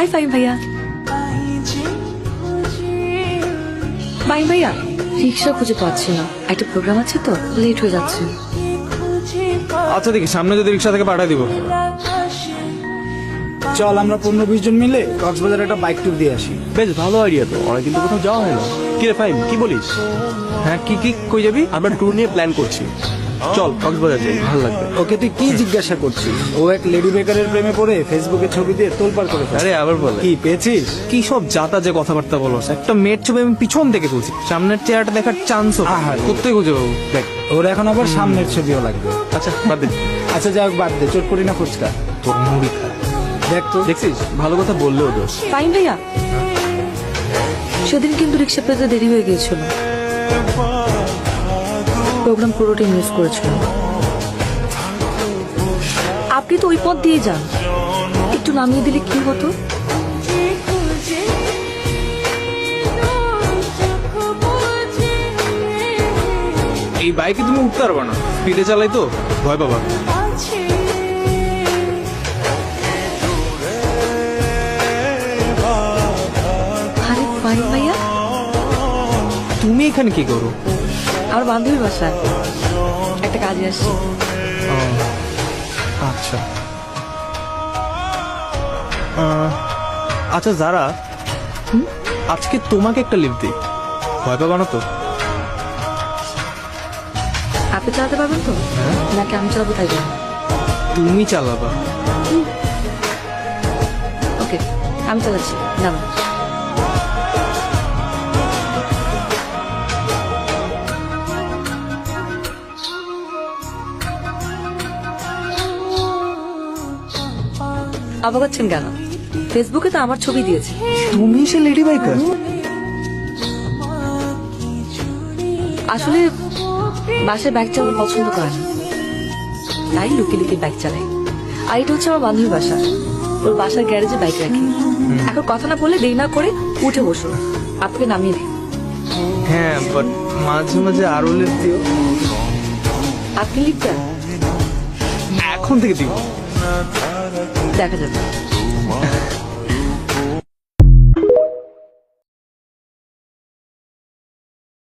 High Faim ভাইয়া। ফাইম ভাইয়া, রিক্সা খুঁজে পাচ্ছি না, একটা প্রোগ্রাম আছে তো, লেট হয়ে যাচ্ছে। আচ্ছা দেখি সামনে যদি রিক্সা থেকে পাঠিয়ে দিব। চল আমরা 15-20 জন মিলে কক্সবাজার একটা বাইক ট্যুর দিয়ে আসি। বেশ ভালো আইডিয়া তো, অনেকদিন তো কোথাও যাওয়া হয় না। কি রে ফাইম, কি বলিস? হ্যাঁ কি কি কই যাবি? আমরা ট্যুর নিয়ে প্ল্যান করছি, চল কক্সবাজার যাই, ভালো লাগবে। ওকে তুই কি জিজ্ঞাসা করছিস? ও এক লেডি বেকারের প্রেমে পড়ে ফেসবুকে ছবি দিয়ে তোলপাড় করে ফেলে। আরে আবার বলে কি পেয়েছিস? কি সব যাতা যে কথাবার্তা বলো, একটা মেয়ের ছবি আমি পিছন থেকে তুলছি, সামনের চেহারাটা দেখার চান্সও আহারে। কোথায় খুঁজে পাবো? দেখ ওর এখন আবার সামনের ছবিও লাগবে। আচ্ছা বাদ দে, আচ্ছা যাই হোক বাদ দে, চোট করি না ফুচকা। তোর মুড়ি খা। দেখ তো দেখছিস, ভালো কথা বললেও দোষ। ফাইম ভাইয়া, সেদিন কিন্তু রিক্সা পেতে দেরি হয়ে গিয়েছিল, প্রোগ্রাম পুরোটাই মিস করেছিল। আপনি তো ওই পথ দিয়ে যান, একটু নামিয়ে দিলে কি হতো? এই বাইকে তুমি উঠতে পারবে না, স্পিডে চালাই তো ভয় পাবা। আরে ফাইম ভাইয়া, তুমি এখানে কি করো? আমার বান্ধবীর বাসায় একটা কাজে আসছি। আচ্ছা আচ্ছা যারা, আজকে তোমাকে একটা লিফট দিই, ভয় পাবা না তো? আপনি চালাতে পারবেন তো, নাকি আমি চালাবো তাই বলুন? তুমি চালাবা। ওকে, আমি চালাচ্ছি, নাম। অবাক হচ্ছেন কেন? ফেসবুকে তো আমার ছবি দিয়েছে। তুমি সে লেডি বাইকার? আসলে বাসায় বাইক চালানো পছন্দ করে না, তাই লুকিয়ে লুকিয়ে বাইক চালাই। আর এটা হচ্ছে আমার বান্ধবীর বাসা, ওর বাসার গ্যারেজে বাইক রাখি। এখন কথা না বলে দেরি না করে উঠে বসুন, আপনাকে নামিয়ে দিই। হ্যাঁ বাট মাঝে মাঝে আরো লিফট দিও। আপনি লিখবেন? এখন থেকে দিব। দেখা যাবে।